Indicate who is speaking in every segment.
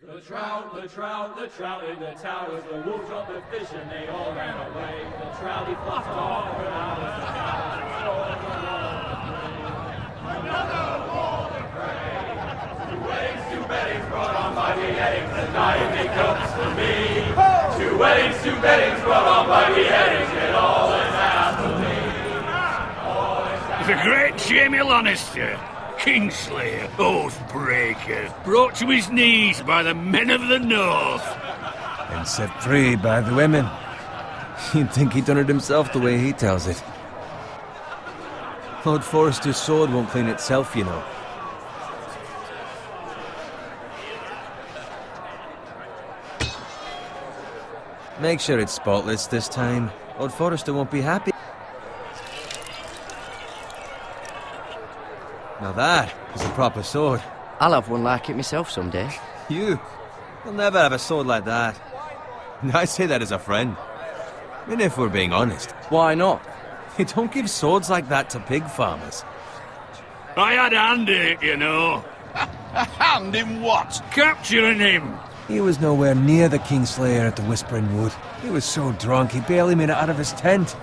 Speaker 1: The trout in the towers, the wolves dropped the fish and they all ran away. The trout he flopped off and out of the another wall to pray. Two weddings brought on by beheadings, and diving cups for me. Two weddings brought on by beheadings, and all is happily.
Speaker 2: The great Jamie Lannister, Kingslayer, Oathbreaker, brought to his knees by the men of the North.
Speaker 3: And set free by the women. You'd think he'd done it himself the way he tells it. Lord Forrester's sword won't clean itself, you know. Make sure it's spotless this time. Lord Forrester won't be happy. Now that is a proper sword.
Speaker 4: I'll have one like it myself someday.
Speaker 3: You'll never have a sword like that. I say that as a friend. I mean, if we're being honest.
Speaker 4: Why not?
Speaker 3: You don't give swords like that to pig farmers.
Speaker 2: I had a hand in it, you know.
Speaker 5: A hand in what?
Speaker 2: Capturing him.
Speaker 3: He was nowhere near the Kingslayer at the Whispering Wood. He was so drunk he barely made it out of his tent.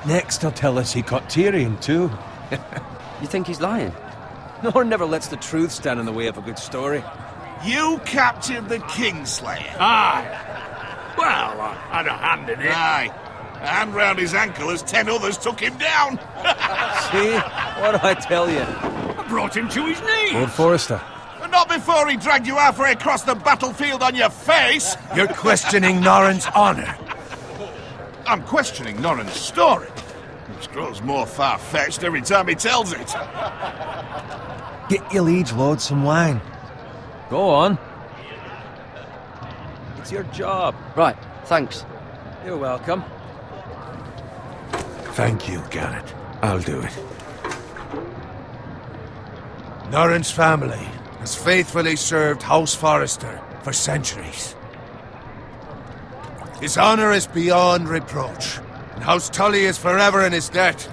Speaker 3: Next he'll tell us he caught Tyrion too.
Speaker 4: You think he's lying?
Speaker 3: Nor never lets the truth stand in the way of a good story.
Speaker 5: You captured the Kingslayer?
Speaker 2: Aye. Well, I had a hand in it.
Speaker 5: Aye. A hand round his ankle as 10 others took him down.
Speaker 3: See? What do I tell you?
Speaker 2: I brought him to his knees.
Speaker 3: Lord Forrester.
Speaker 5: But not before he dragged you halfway across the battlefield on your face.
Speaker 3: You're questioning Norrin's honor.
Speaker 5: I'm questioning Norrin's story. It grows more far-fetched every time he tells it.
Speaker 3: Get your liege lord some wine. Go on. It's your job.
Speaker 4: Right, thanks.
Speaker 3: You're welcome.
Speaker 6: Thank you, Garrett. I'll do it. Norrin's family has faithfully served House Forrester for centuries. His honor is beyond reproach, and House Tully is forever in his debt.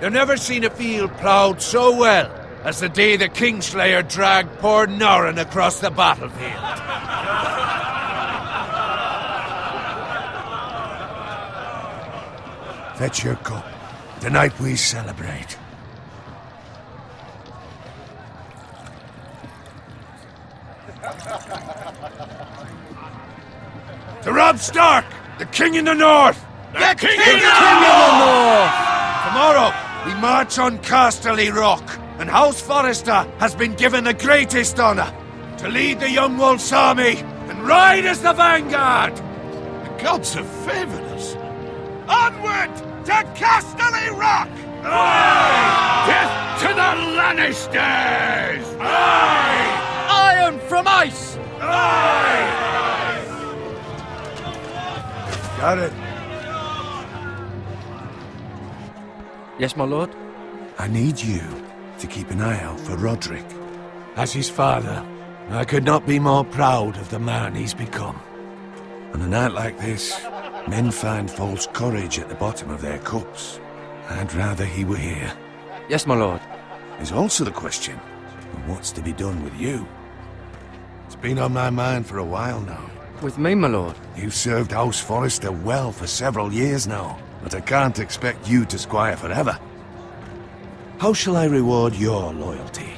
Speaker 6: You've never seen a field ploughed so well as the day the Kingslayer dragged poor Norrin across the battlefield. Fetch your cup. Tonight we celebrate. To Robb Stark, the King in the North!
Speaker 5: The King
Speaker 6: in the North! Tomorrow, we march on Casterly Rock, and House Forrester has been given the greatest honor to lead the Young Wolf's army and ride as the vanguard!
Speaker 5: The gods have favored us. Onward to Casterly Rock!
Speaker 6: Aye!
Speaker 2: Death to the Lannisters!
Speaker 6: Aye!
Speaker 4: Iron from ice!
Speaker 6: Aye! Got it.
Speaker 4: Yes, my lord?
Speaker 6: I need you to keep an eye out for Roderick. As his father, I could not be more proud of the man he's become. On a night like this, men find false courage at the bottom of their cups. I'd rather he were here.
Speaker 4: Yes, my lord.
Speaker 6: There's also the question of what's to be done with you. It's been on my mind for a while now.
Speaker 4: With me, my lord?
Speaker 6: You've served House Forrester well for several years now, but I can't expect you to squire forever. How shall I reward your loyalty?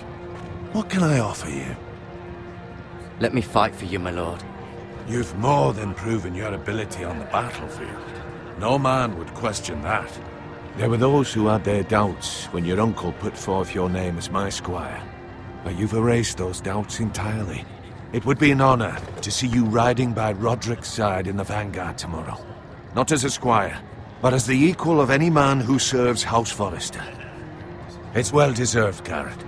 Speaker 6: What can I offer you?
Speaker 4: Let me fight for you, my lord.
Speaker 6: You've more than proven your ability on the battlefield. No man would question that. There were those who had their doubts when your uncle put forth your name as my squire. But you've erased those doubts entirely. It would be an honor to see you riding by Roderick's side in the vanguard tomorrow. Not as a squire, but as the equal of any man who serves House Forrester. It's well deserved, Garrett.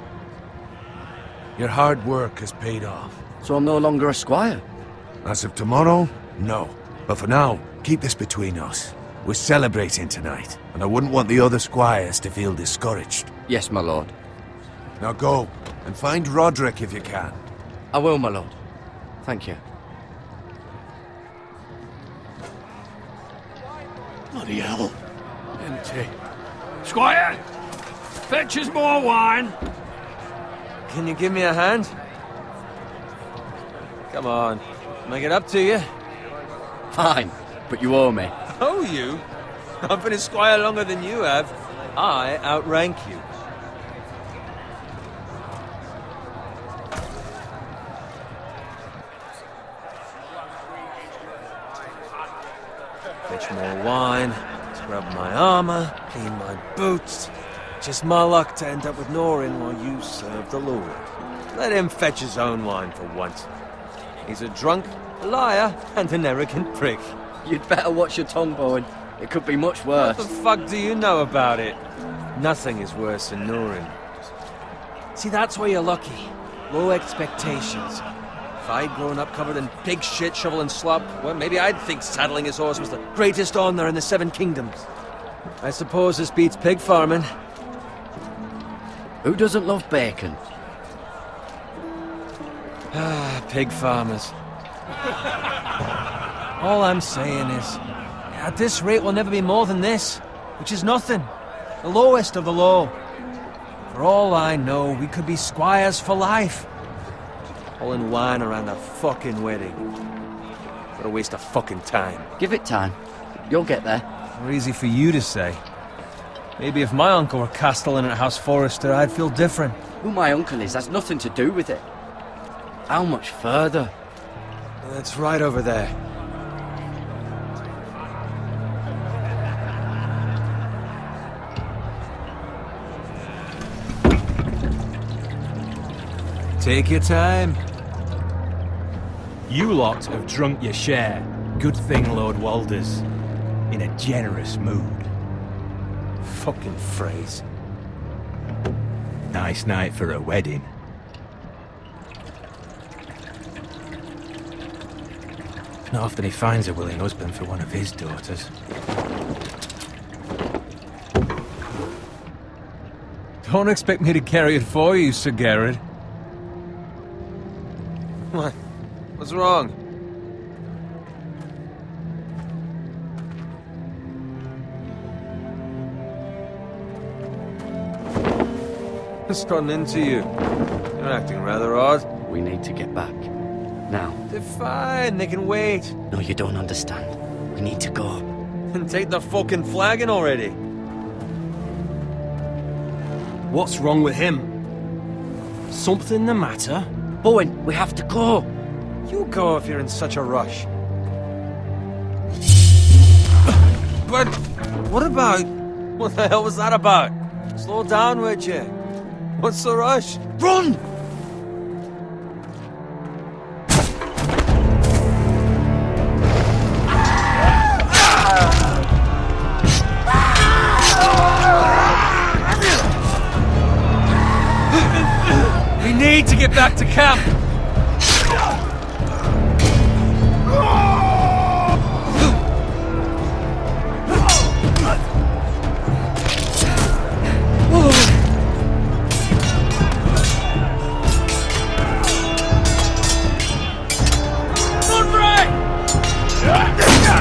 Speaker 6: Your hard work has paid off.
Speaker 4: So I'm no longer a squire?
Speaker 6: As of tomorrow, no. But for now, keep this between us. We're celebrating tonight, and I wouldn't want the other squires to feel discouraged.
Speaker 4: Yes, my lord.
Speaker 6: Now go, and find Roderick if you can.
Speaker 4: I will, my lord. Thank you.
Speaker 5: Bloody hell.
Speaker 2: Empty. Squire! Fetch us more wine.
Speaker 3: Can you give me a hand? Come on. Make it up to you.
Speaker 4: Fine, but you owe me.
Speaker 3: Oh, you? I've been a squire longer than you have. I outrank you. Fetch more wine, scrub my armor, clean my boots. Just my luck to end up with Norin while you serve the Lord. Let him fetch his own wine for once. He's a drunk, a liar, and an arrogant prick.
Speaker 4: You'd better watch your tongue, Bowen. It could be much worse.
Speaker 3: What the fuck do you know about it? Nothing is worse than Norin. See, that's where you're lucky. Low expectations. If I'd grown up covered in pig shit, shovel and slop, well, maybe I'd think saddling his horse was the greatest honor in the Seven Kingdoms. I suppose this beats pig farming.
Speaker 4: Who doesn't love bacon?
Speaker 3: Ah, pig farmers. All I'm saying is, at this rate we'll never be more than this, which is nothing. The lowest of the low. For all I know, we could be squires for life. Pulling wine around a fucking wedding. What a waste of fucking time.
Speaker 4: Give it time. You'll get there.
Speaker 3: More easy for you to say. Maybe if my uncle were castellan at House Forrester, I'd feel different.
Speaker 4: Who my uncle is has nothing to do with it. How much further?
Speaker 3: That's right over there. Take your time.
Speaker 7: You lot have drunk your share. Good thing Lord Walder's in a generous mood.
Speaker 3: Fucking phrase.
Speaker 7: Nice night for a wedding. Not often he finds a willing husband for one of his daughters.
Speaker 3: Don't expect me to carry it for you, Sir Garrett. What? What's wrong? What's gotten into you? You're acting rather odd.
Speaker 4: We need to get back. Now.
Speaker 3: They're fine, they can wait.
Speaker 4: No, you don't understand. We need to go.
Speaker 3: And take the fucking flagon already.
Speaker 7: What's wrong with him? Something the matter?
Speaker 4: Bowen, we have to go.
Speaker 3: You go if you're in such a rush. But what about... What the hell was that about? Slow down, would you? What's the rush?
Speaker 4: Run!
Speaker 3: We need to get back to camp!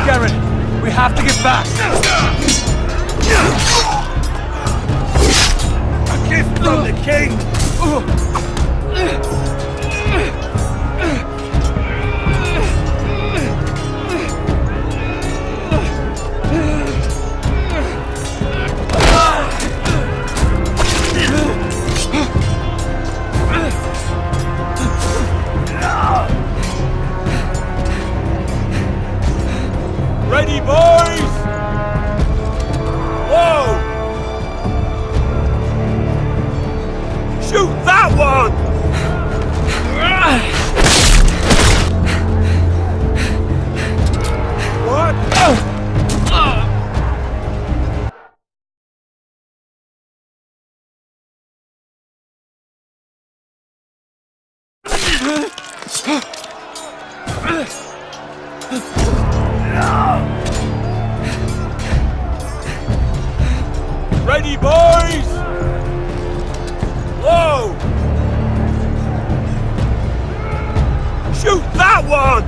Speaker 3: Garrett, we have to get back! A gift from the king! Ready, boys! Whoa! Shoot that one! What? Ready, boys! Whoa! Shoot that one!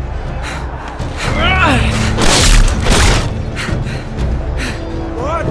Speaker 3: What?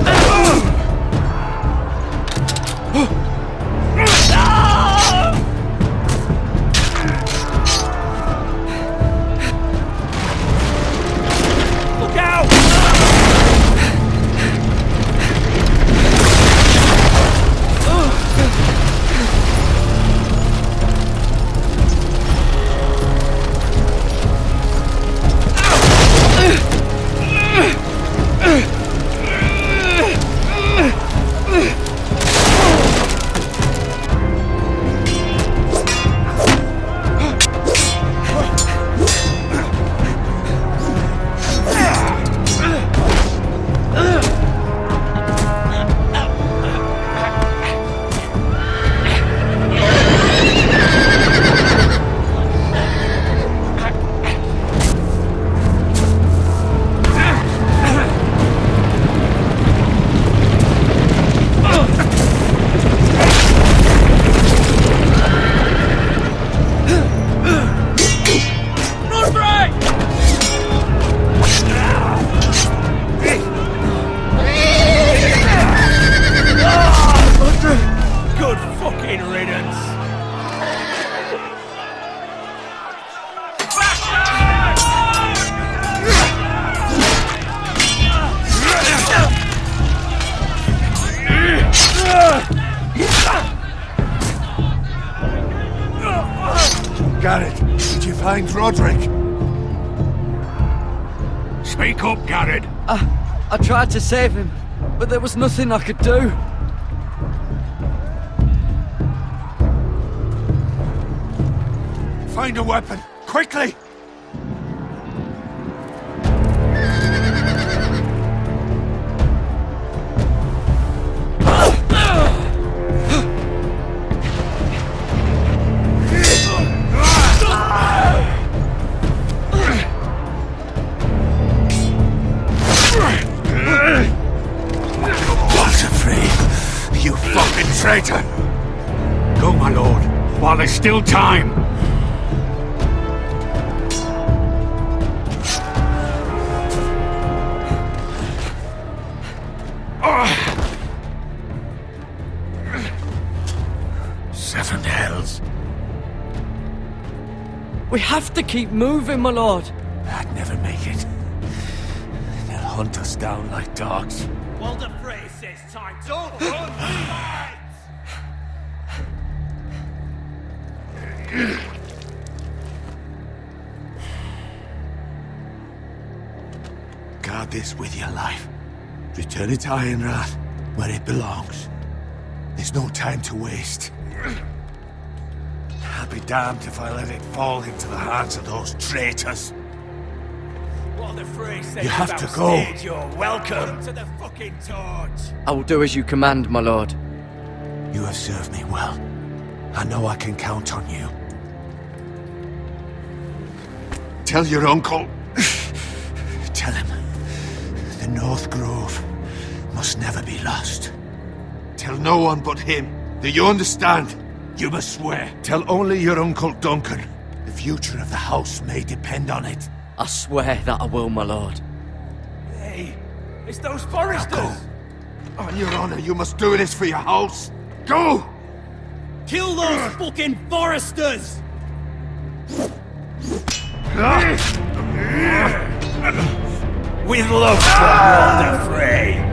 Speaker 5: find Roderick?
Speaker 2: Speak up, Garrett.
Speaker 4: I tried to save him, but there was nothing I could do.
Speaker 5: Find a weapon, quickly! You fucking traitor!
Speaker 2: Go, my lord, while there's still time.
Speaker 6: Seven hells.
Speaker 4: We have to keep moving, my lord.
Speaker 6: I'd never make it. They'll hunt us down like dogs.
Speaker 7: Walder Frey says time to run.
Speaker 6: Guard this with your life. Return it to Ironrath, where it belongs. There's no time to waste. I'll be damned if I let it fall into the hands of those traitors.
Speaker 7: Walder Frey says
Speaker 6: You have to go.
Speaker 7: You're welcome to the fucking torch.
Speaker 4: I will do as you command, my lord.
Speaker 6: You have served me well. I know I can count on you.
Speaker 5: Tell your uncle.
Speaker 6: Tell him, the North Grove must never be lost.
Speaker 5: Tell no one but him. Do you understand?
Speaker 6: You must swear. Tell only your Uncle Duncan. The future of the house may depend on it.
Speaker 4: I swear that I will, my lord.
Speaker 7: Hey, it's those foresters.
Speaker 6: Go.
Speaker 5: On your honor, you must do this for your house. Go!
Speaker 7: Kill those fucking foresters. With love from Walder Frey.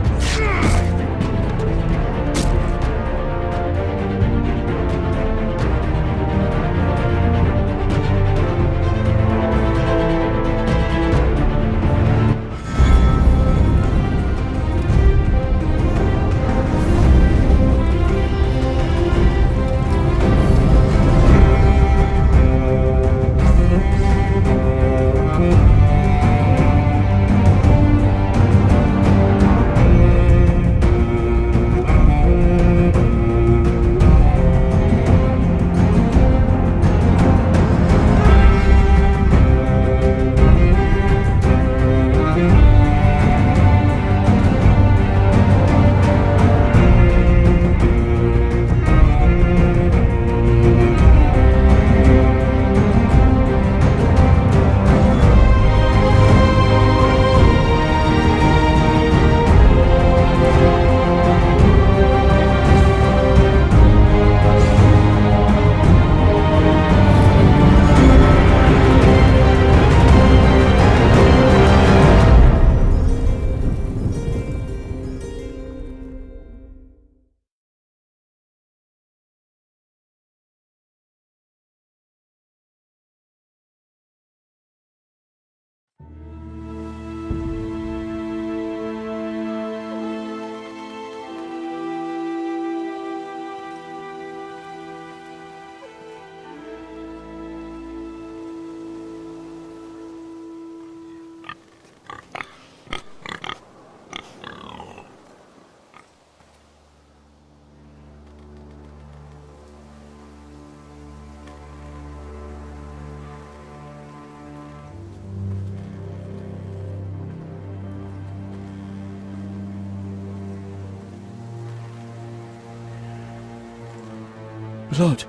Speaker 4: Blood.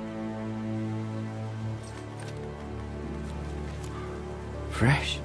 Speaker 4: Fresh.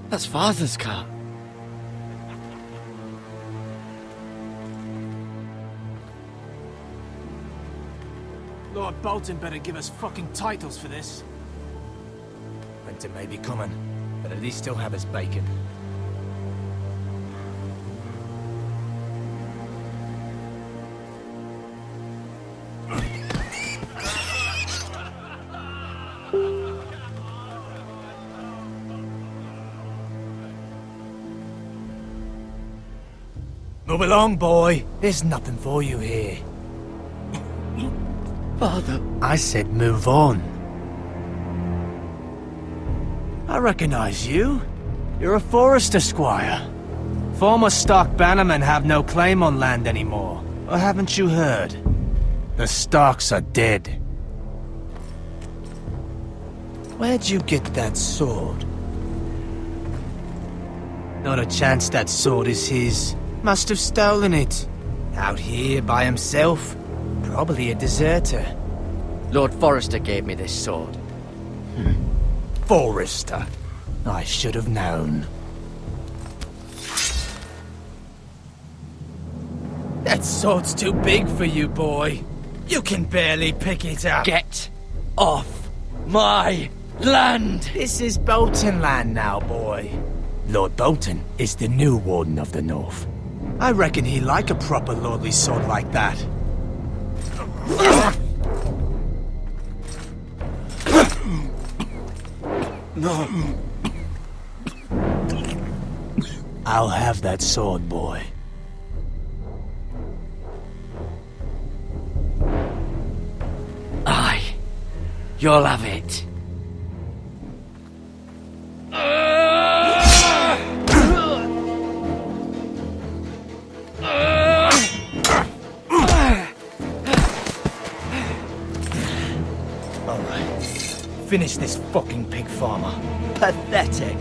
Speaker 4: That's Father's car.
Speaker 7: Lord Bolton better give us fucking titles for this. Winter may be coming, but at least he'll have his bacon. Move along, boy. There's nothing for you here.
Speaker 4: Father.
Speaker 7: I said move on. I recognize you. You're a Forester squire. Former Stark bannermen have no claim on land anymore. Or haven't you heard? The Starks are dead. Where'd you get that sword? Not a chance that sword is his. Must have stolen it. Out here by himself. Probably a deserter.
Speaker 4: Lord Forrester gave me this sword.
Speaker 7: Forester. I should have known. That sword's too big for you, boy. You can barely pick it up.
Speaker 4: Get off my land!
Speaker 7: This is Bolton land now, boy. Lord Bolton is the new Warden of the North. I reckon he like a proper lordly sword like that.
Speaker 4: No.
Speaker 7: I'll have that sword, boy.
Speaker 4: Aye. You'll have it.
Speaker 7: Alright. Finish this fucking pig farmer.
Speaker 4: Pathetic.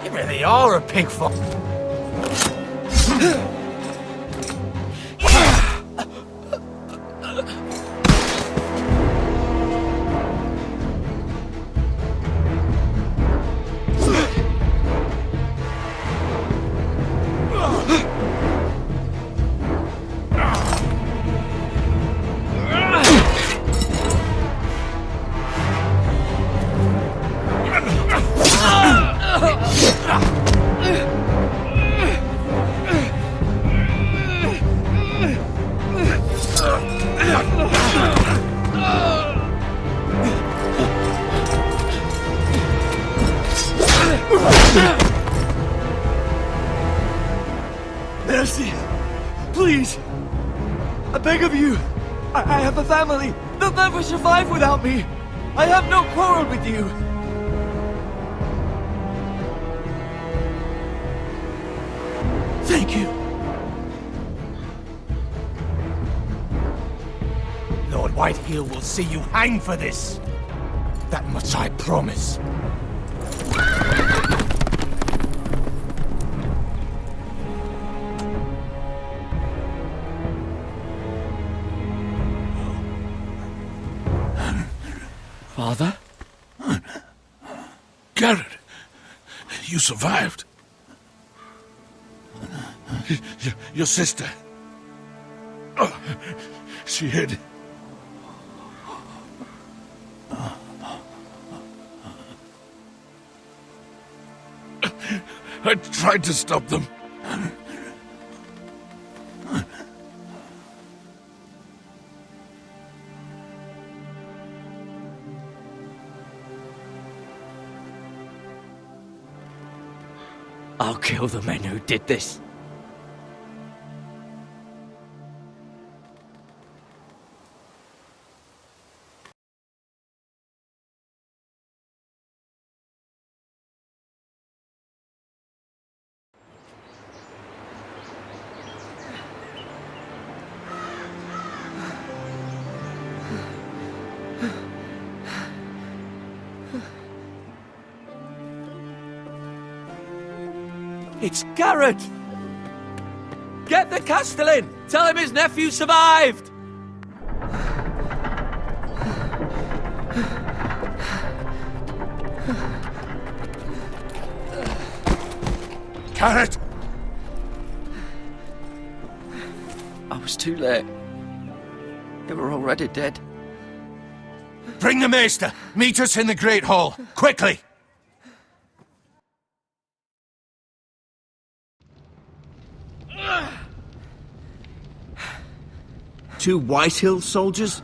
Speaker 7: You really are a pig farmer.
Speaker 8: Mercy! Please! I beg of you! I have a family! They'll never survive without me! I have no quarrel with you! Thank you!
Speaker 7: Lord Whitehill will see you hang for this. That much I promise.
Speaker 4: Father?
Speaker 5: Garrett, you survived. Your sister. Oh, she hid. I tried to stop them.
Speaker 4: I'll kill the men who did this.
Speaker 8: It's Garrett! Get the Castellan! Tell him his nephew survived!
Speaker 6: Carrot!
Speaker 4: I was too late. They were already dead.
Speaker 6: Bring the maester! Meet us in the Great Hall! Quickly!
Speaker 8: Two Whitehill soldiers?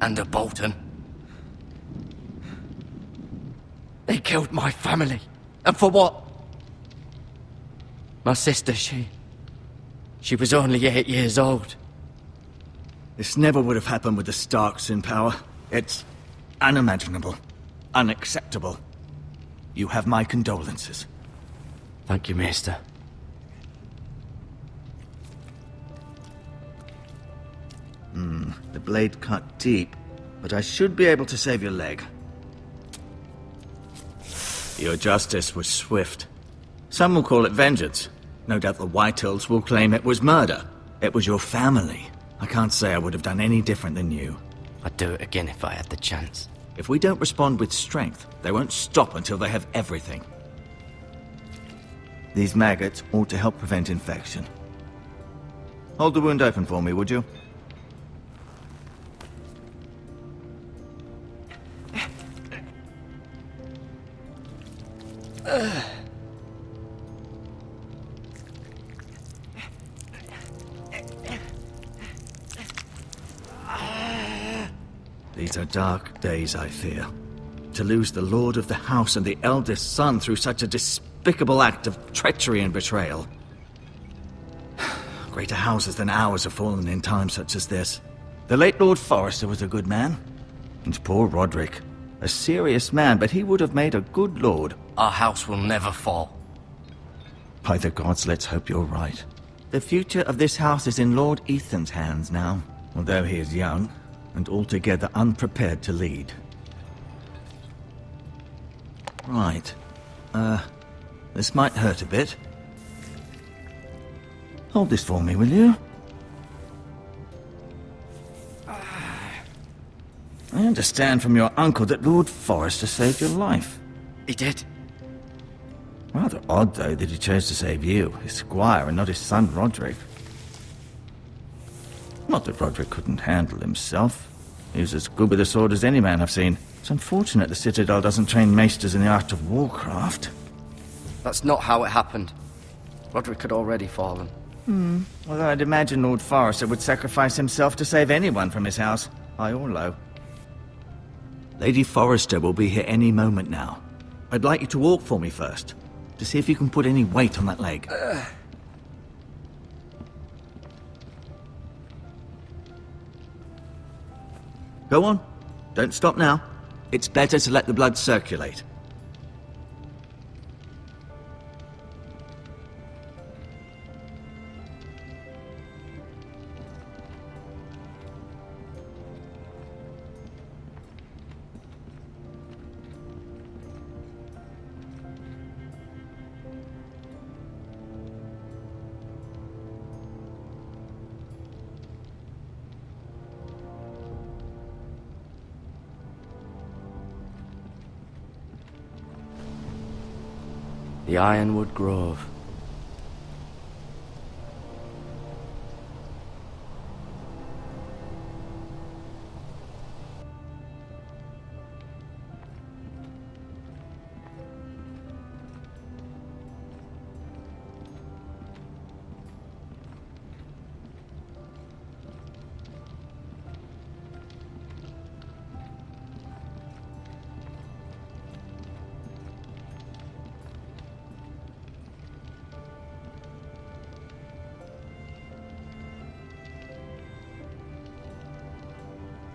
Speaker 4: And a Bolton. They killed my family. And for what? My sister, she was only 8 years old.
Speaker 8: This never would have happened with the Starks in power. It's unimaginable. Unacceptable. You have my condolences.
Speaker 4: Thank you, Maester.
Speaker 8: The blade cut deep, but I should be able to save your leg. Your justice was swift. Some will call it vengeance. No doubt the Whitehills will claim it was murder. It was your family. I can't say I would have done any different than you.
Speaker 4: I'd do it again if I had the chance.
Speaker 8: If we don't respond with strength, they won't stop until they have everything. These maggots ought to help prevent infection. Hold the wound open for me, would you? These are dark days, I fear. To lose the lord of the house and the eldest son through such a despicable act of treachery and betrayal. Greater houses than ours have fallen in times such as this. The late Lord Forrester was a good man. And poor Roderick. A serious man, but he would have made a good lord.
Speaker 4: Our house will never fall.
Speaker 8: By the gods, let's hope you're right. The future of this house is in Lord Ethan's hands now, although he is young and altogether unprepared to lead. Right. This might hurt a bit. Hold this for me, will you? I understand from your uncle that Lord Forrester saved your life.
Speaker 4: He did.
Speaker 8: Rather odd, though, that he chose to save you, his squire, and not his son Roderick. Not that Roderick couldn't handle himself. He was as good with a sword as any man I've seen. It's unfortunate the Citadel doesn't train maesters in the art of warcraft.
Speaker 4: That's not how it happened. Roderick had already fallen.
Speaker 8: Although I'd imagine Lord Forrester would sacrifice himself to save anyone from his house, high or low. Lady Forrester will be here any moment now. I'd like you to walk for me first, to see if you can put any weight on that leg. Go on. Don't stop now. It's better to let the blood circulate.
Speaker 4: The Ironwood Grove.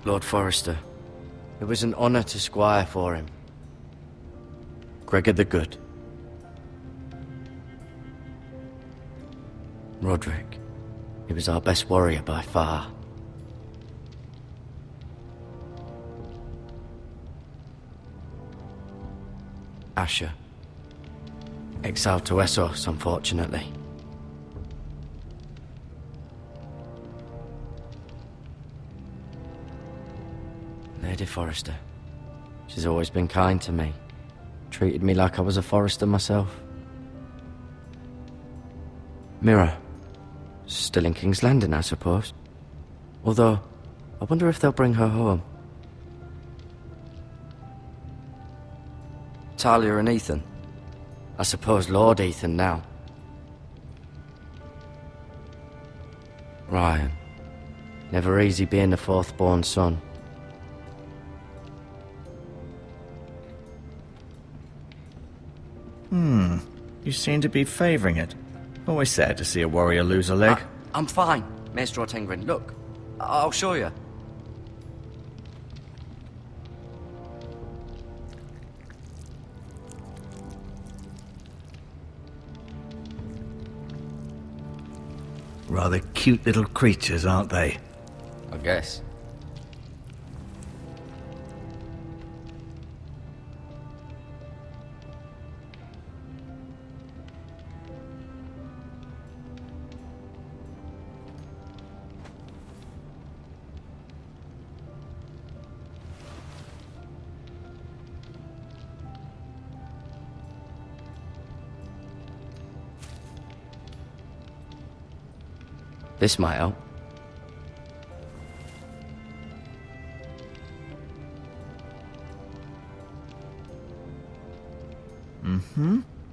Speaker 4: Lord Forrester. It was an honor to squire for him. Gregor the Good. Roderick. He was our best warrior by far. Asher. Exiled to Essos, unfortunately. Lady Forrester. She's always been kind to me. Treated me like I was a Forrester myself. Mirror. Still in King's Landing, I suppose. Although, I wonder if they'll bring her home. Talia and Ethan. I suppose Lord Ethan now. Ryan. Never easy being the fourth-born son.
Speaker 8: You seem to be favouring it. Always sad to see a warrior lose a leg.
Speaker 4: I'm fine, Maestro Tengrin. Look, I'll show you.
Speaker 8: Rather cute little creatures, aren't they?
Speaker 4: I guess. This might help.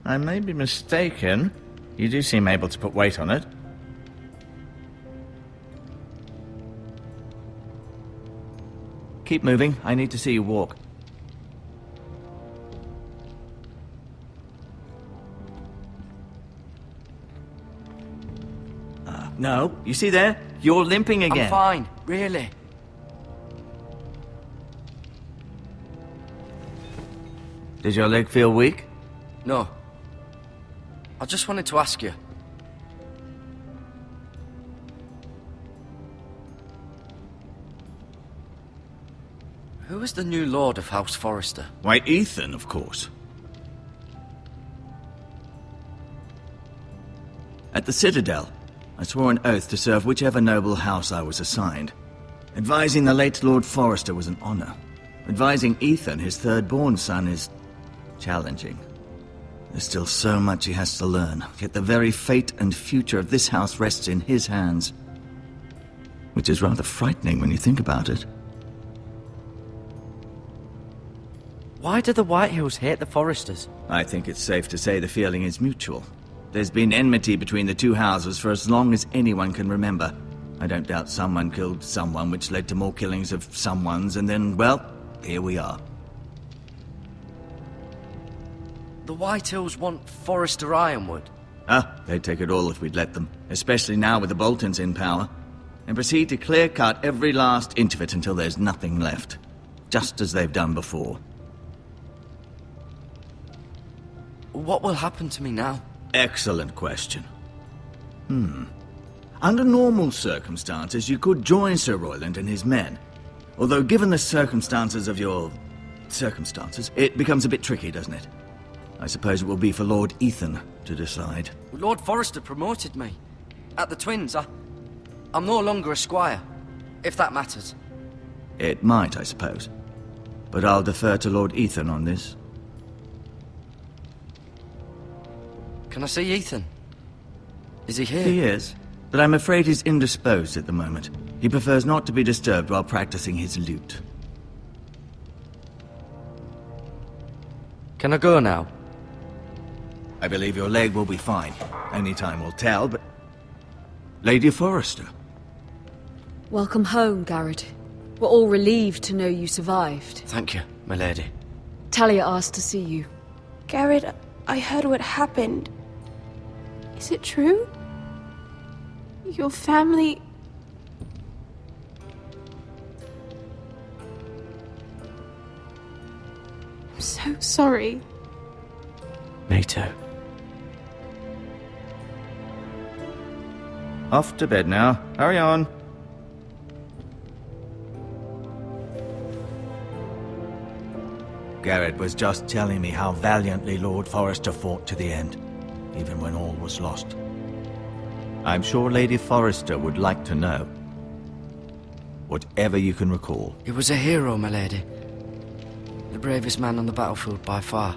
Speaker 8: I may be mistaken. You do seem able to put weight on it. Keep moving. I need to see you walk. No, you see there? You're limping again.
Speaker 4: I'm fine, really.
Speaker 8: Does your leg feel weak?
Speaker 4: No. I just wanted to ask you. Who is the new Lord of House Forrester?
Speaker 8: Why, Ethan, of course. At the Citadel, I swore an oath to serve whichever noble house I was assigned. Advising the late Lord Forrester was an honor. Advising Ethan, his third-born son, is challenging. There's still so much he has to learn, yet the very fate and future of this house rests in his hands. Which is rather frightening when you think about it.
Speaker 4: Why do the Whitehills hate the Forresters?
Speaker 8: I think it's safe to say the feeling is mutual. There's been enmity between the two houses for as long as anyone can remember. I don't doubt someone killed someone, which led to more killings of someones, and then, well, here we are.
Speaker 4: The Whitehills want Forrester Ironwood.
Speaker 8: They'd take it all if we'd let them, especially now with the Boltons in power, and proceed to clear-cut every last inch of it until there's nothing left, just as they've done before.
Speaker 4: What will happen to me now?
Speaker 8: Excellent question. Under normal circumstances, you could join Sir Royland and his men. Although given the circumstances of your circumstances, it becomes a bit tricky, doesn't it? I suppose it will be for Lord Ethan to decide.
Speaker 4: Lord Forrester promoted me. At the Twins, I'm no longer a squire, if that matters.
Speaker 8: It might, I suppose. But I'll defer to Lord Ethan on this.
Speaker 4: Can I see Ethan? Is he here?
Speaker 8: He is, but I'm afraid he's indisposed at the moment. He prefers not to be disturbed while practicing his lute.
Speaker 4: Can I go now?
Speaker 8: I believe your leg will be fine. Only time will tell, but... Lady Forrester.
Speaker 9: Welcome home, Garrett. We're all relieved to know you survived.
Speaker 4: Thank you, my lady.
Speaker 9: Talia asked to see you.
Speaker 10: Garrett, I heard what happened. Is it true? Your family... I'm so sorry.
Speaker 4: Me too.
Speaker 8: Off to bed now. Hurry on. Garrett was just telling me how valiantly Lord Forrester fought to the end, even when all was lost. I'm sure Lady Forrester would like to know. Whatever you can recall.
Speaker 4: He was a hero, my lady. The bravest man on the battlefield by far.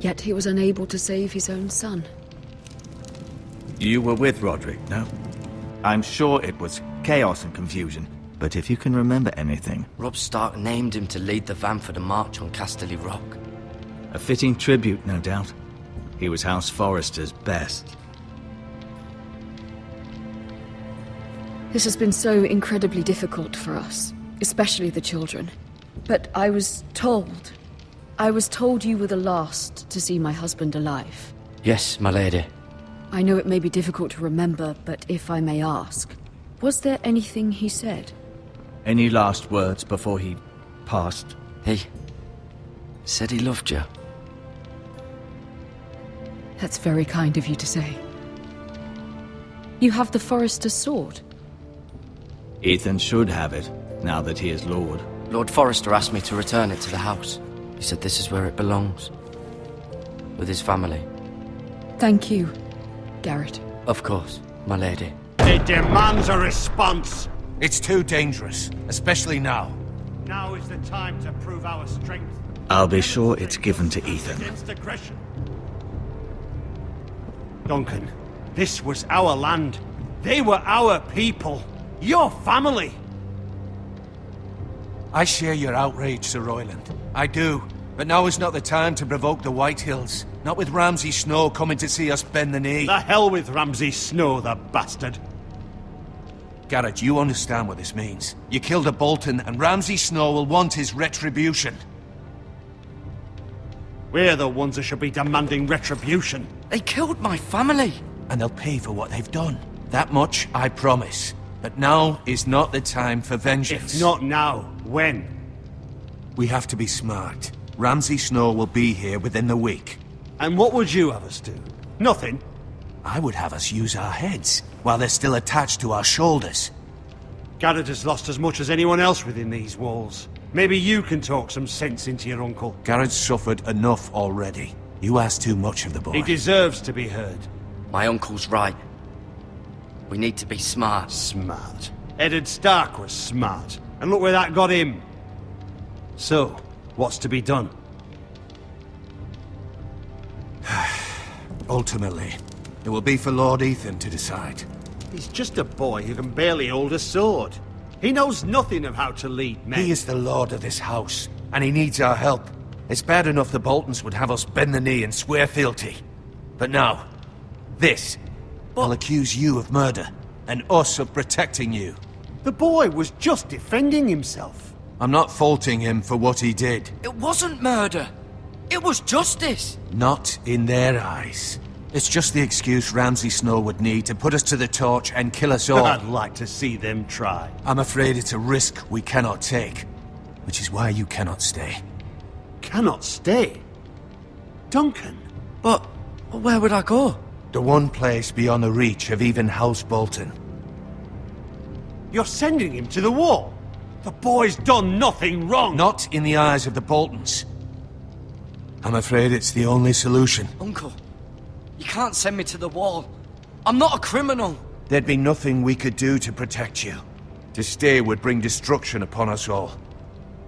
Speaker 9: Yet he was unable to save his own son.
Speaker 8: You were with Roderick, no? I'm sure it was chaos and confusion, but if you can remember anything...
Speaker 4: Robb Stark named him to lead the van for the march on Casterly Rock.
Speaker 8: A fitting tribute, no doubt. He was House Forrester's best.
Speaker 9: This has been so incredibly difficult for us, especially the children. But I was told you were the last to see my husband alive.
Speaker 4: Yes, my lady.
Speaker 9: I know it may be difficult to remember, but if I may ask, was there anything he said?
Speaker 8: Any last words before he passed?
Speaker 4: He said he loved you.
Speaker 9: That's very kind of you to say. You have the Forrester's sword.
Speaker 8: Ethan should have it, now that he is Lord.
Speaker 4: Lord Forrester asked me to return it to the house. He said this is where it belongs. With his family.
Speaker 9: Thank you, Garrett.
Speaker 4: Of course, my lady.
Speaker 11: It demands a response.
Speaker 6: It's too dangerous, especially now.
Speaker 11: Now is the time to prove our strength.
Speaker 8: I'll be sure it's given to Ethan.
Speaker 11: Against aggression. Duncan, this was our land. They were our people. Your family.
Speaker 6: I share your outrage, Sir Royland. I do. But now is not the time to provoke the White Hills. Not with Ramsay Snow coming to see us bend the knee.
Speaker 11: The hell with Ramsay Snow, the bastard.
Speaker 6: Garrett, you understand what this means. You killed a Bolton, and Ramsay Snow will want his retribution.
Speaker 11: We're the ones that should be demanding retribution.
Speaker 4: They killed my family.
Speaker 6: And they'll pay for what they've done. That much I promise. But now is not the time for vengeance.
Speaker 11: If not now, when?
Speaker 6: We have to be smart. Ramsay Snow will be here within the week.
Speaker 11: And what would you have us do? Nothing?
Speaker 6: I would have us use our heads, while they're still attached to our shoulders.
Speaker 11: Garrett has lost as much as anyone else within these walls. Maybe you can talk some sense into your uncle.
Speaker 6: Garrett's suffered enough already. You ask too much of the boy.
Speaker 11: He deserves to be heard.
Speaker 4: My uncle's right. We need to be smart.
Speaker 11: Smart. Eddard Stark was smart. And look where that got him. So, what's to be done?
Speaker 6: Ultimately, it will be for Lord Ethan to decide.
Speaker 11: He's just a boy who can barely hold a sword. He knows nothing of how to lead men.
Speaker 6: He is the lord of this house, and he needs our help. It's bad enough the Boltons would have us bend the knee and swear fealty. But now, this. They'll accuse you of murder, and us of protecting you.
Speaker 11: The boy was just defending himself.
Speaker 6: I'm not faulting him for what he did.
Speaker 4: It wasn't murder. It was justice.
Speaker 6: Not in their eyes. It's just the excuse Ramsay Snow would need to put us to the torch and kill us all.
Speaker 11: I'd like to see them try.
Speaker 6: I'm afraid it's a risk we cannot take, which is why you cannot stay.
Speaker 11: Cannot stay? Duncan?
Speaker 4: But where would I go?
Speaker 6: The one place beyond the reach of even House Bolton.
Speaker 11: You're sending him to the wall? The boy's done nothing wrong!
Speaker 6: Not in the eyes of the Boltons. I'm afraid it's the only solution.
Speaker 4: Uncle, you can't send me to the wall. I'm not a criminal.
Speaker 6: There'd be nothing we could do to protect you. To stay would bring destruction upon us all.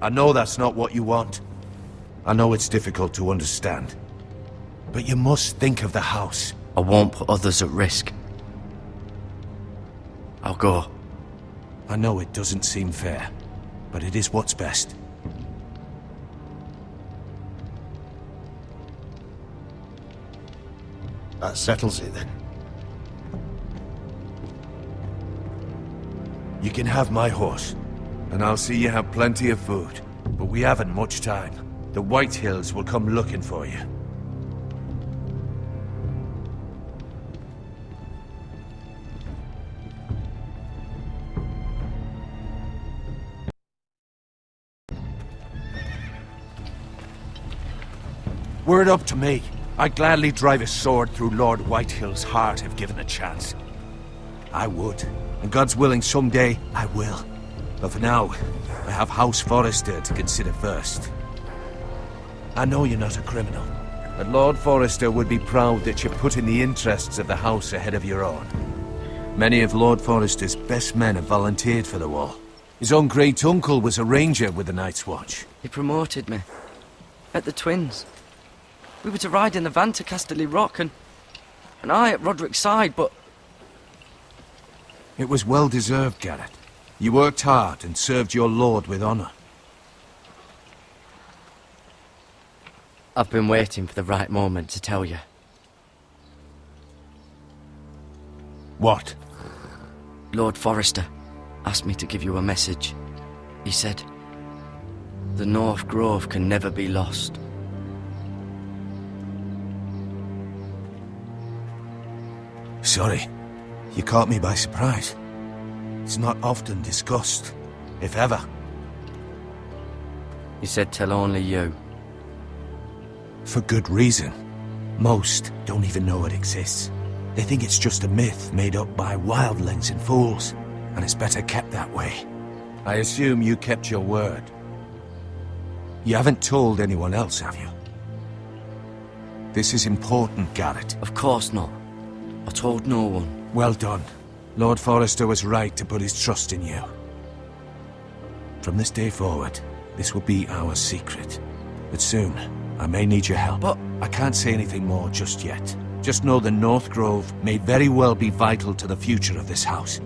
Speaker 6: I know that's not what you want. I know it's difficult to understand. But you must think of the house.
Speaker 4: I won't put others at risk. I'll go.
Speaker 6: I know it doesn't seem fair, but it is what's best.
Speaker 11: That settles it then.
Speaker 6: You can have my horse, and I'll see you have plenty of food. But we haven't much time. The White Hills will come looking for you. Were it up to me, I'd gladly drive a sword through Lord Whitehill's heart if given a chance. I would, and God's willing someday I will. But for now, I have House Forrester to consider first. I know you're not a criminal, but Lord Forrester would be proud that you're putting the interests of the house ahead of your own. Many of Lord Forrester's best men have volunteered for the wall. His own great-uncle was a ranger with the Night's Watch.
Speaker 4: He promoted me. At the Twins. We were to ride in the van to Casterly Rock, and I at Roderick's side, but
Speaker 6: It was well deserved, Garrett. You worked hard and served your lord with honor.
Speaker 4: I've been waiting for the right moment to tell you.
Speaker 6: What?
Speaker 4: Lord Forrester asked me to give you a message. He said, the North Grove can never be lost.
Speaker 6: Sorry. You caught me by surprise. It's not often discussed, if ever.
Speaker 4: He said tell only you.
Speaker 6: For good reason. Most don't even know it exists. They think it's just a myth made up by wildlings and fools, and it's better kept that way. I assume you kept your word. You haven't told anyone else, have you? This is important, Garrett.
Speaker 4: Of course not. I told no one.
Speaker 6: Well done. Lord Forrester was right to put his trust in you. From this day forward, this will be our secret. But soon, I may need your help.
Speaker 4: But
Speaker 6: I can't say anything more just yet. Just know the North Grove may very well be vital to the future of this house.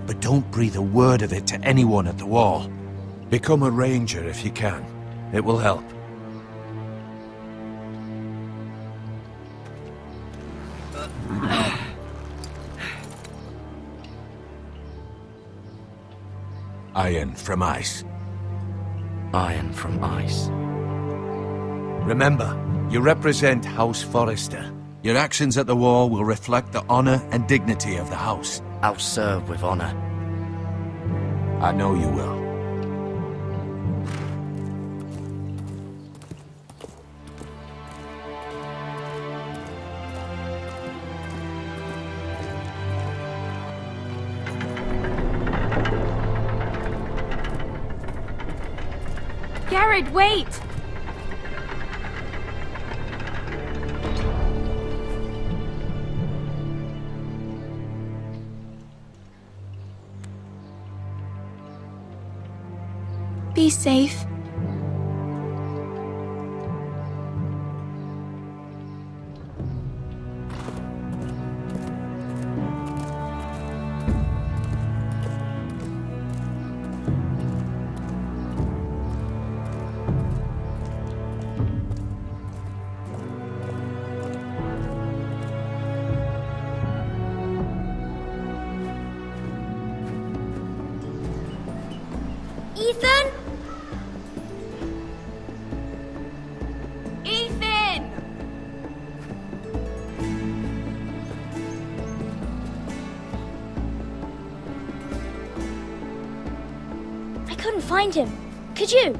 Speaker 6: But don't breathe a word of it to anyone at the Wall. Become a ranger if you can. It will help. Iron from ice.
Speaker 4: Iron from ice.
Speaker 6: Remember, you represent House Forrester. Your actions at the Wall will reflect the honor and dignity of the house.
Speaker 4: I'll serve with honor.
Speaker 6: I know you will.
Speaker 10: Garrett, wait! Be safe.
Speaker 12: Ethan? I couldn't find him. Could you?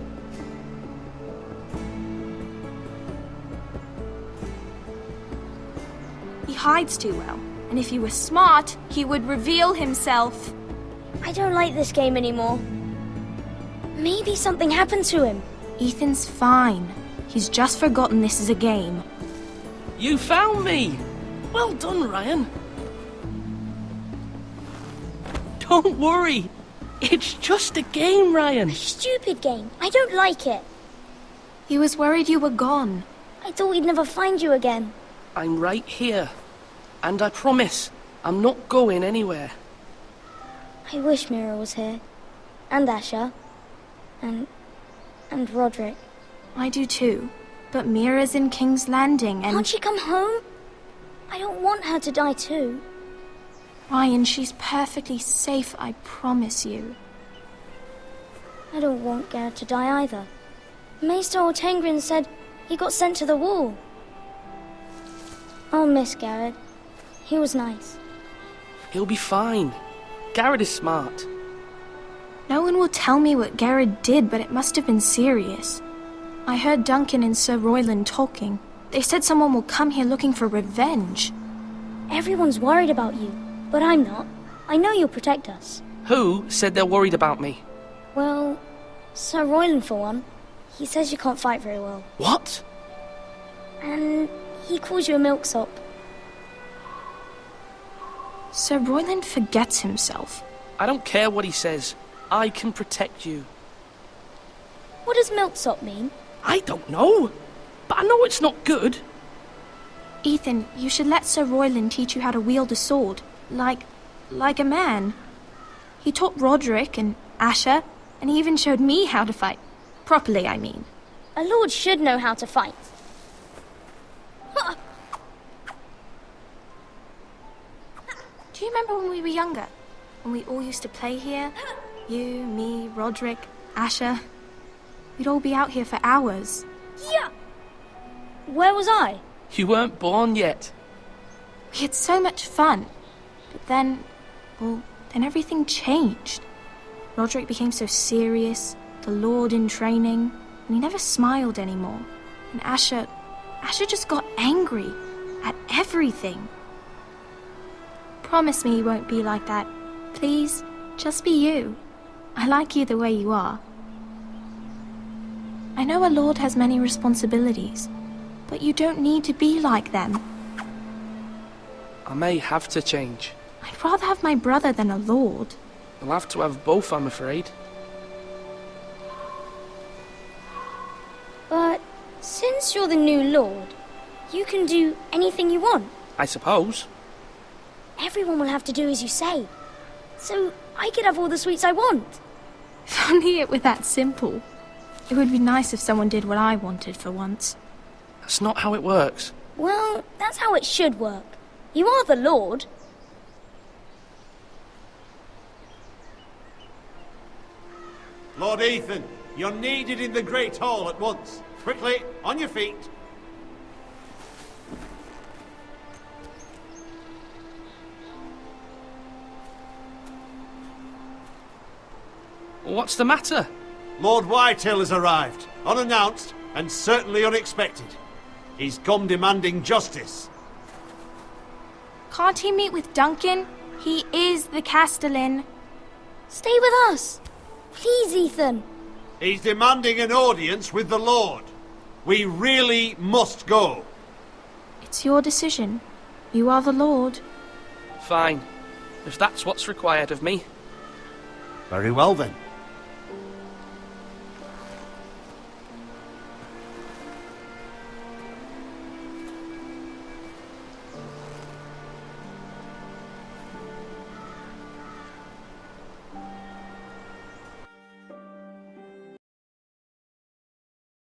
Speaker 10: He hides too well, and if he were smart, he would reveal himself.
Speaker 12: I don't like this game anymore. Maybe something happened to him.
Speaker 10: Ethan's fine. He's just forgotten this is a game.
Speaker 13: You found me! Well done, Ryan. Don't worry. It's just a game, Ryan.
Speaker 12: A stupid game. I don't like it.
Speaker 10: He was worried you were gone.
Speaker 12: I thought we'd never find you again.
Speaker 13: I'm right here. And I promise, I'm not going anywhere.
Speaker 12: I wish Mira was here. And Asher. And Roderick.
Speaker 10: I do too. But Mira's in King's Landing and...
Speaker 12: Can't she come home? I don't want her to die too.
Speaker 10: Ryan, she's perfectly safe, I promise you.
Speaker 12: I don't want Garrett to die either. Maester Ortengrin said he got sent to the Wall. I'll miss Garrett. He was nice.
Speaker 13: He'll be fine. Garrett is smart.
Speaker 10: No one will tell me what Garrett did, but it must have been serious. I heard Duncan and Sir Royland talking. They said someone will come here looking for revenge.
Speaker 12: Everyone's worried about you, but I'm not. I know you'll protect us.
Speaker 13: Who said they're worried about me?
Speaker 12: Well, Sir Royland for one. He says you can't fight very well.
Speaker 13: What?
Speaker 12: And he calls you a milksop.
Speaker 10: Sir Royland forgets himself.
Speaker 13: I don't care what he says. I can protect you.
Speaker 12: What does milksop mean?
Speaker 13: I don't know. But I know it's not good.
Speaker 10: Ethan, you should let Sir Royland teach you how to wield a sword. Like like a man. He taught Roderick and Asher, and he even showed me how to fight. Properly, I mean.
Speaker 12: A lord should know how to fight.
Speaker 10: Do you remember when we were younger? When we all used to play here? You, me, Roderick, Asher. We'd all be out here for hours.
Speaker 12: Yeah! Where was I?
Speaker 13: You weren't born yet.
Speaker 10: We had so much fun. But then, then everything changed. Roderick became so serious, the Lord in training, and he never smiled anymore. And Asher just got angry at everything. Promise me you won't be like that. Please, just be you. I like you the way you are. I know a lord has many responsibilities, but you don't need to be like them.
Speaker 13: I may have to change.
Speaker 10: I'd rather have my brother than a lord.
Speaker 13: I'll have to have both, I'm afraid.
Speaker 12: But since you're the new lord, you can do anything you want.
Speaker 13: I suppose.
Speaker 12: Everyone will have to do as you say. So I could have all the sweets I want.
Speaker 10: If only it were that simple. It would be nice if someone did what I wanted for once.
Speaker 13: That's not how it works.
Speaker 12: Well, that's how it should work. You are the lord.
Speaker 11: Lord Ethan, you're needed in the Great Hall at once. Quickly, on your feet.
Speaker 13: What's the matter?
Speaker 11: Lord Whitehill has arrived, unannounced and certainly unexpected. He's come demanding justice.
Speaker 10: Can't he meet with Duncan? He is the Castellan.
Speaker 12: Stay with us. Please, Ethan.
Speaker 11: He's demanding an audience with the Lord. We really must go.
Speaker 10: It's your decision. You are the Lord.
Speaker 13: Fine. If that's what's required of me.
Speaker 11: Very well then.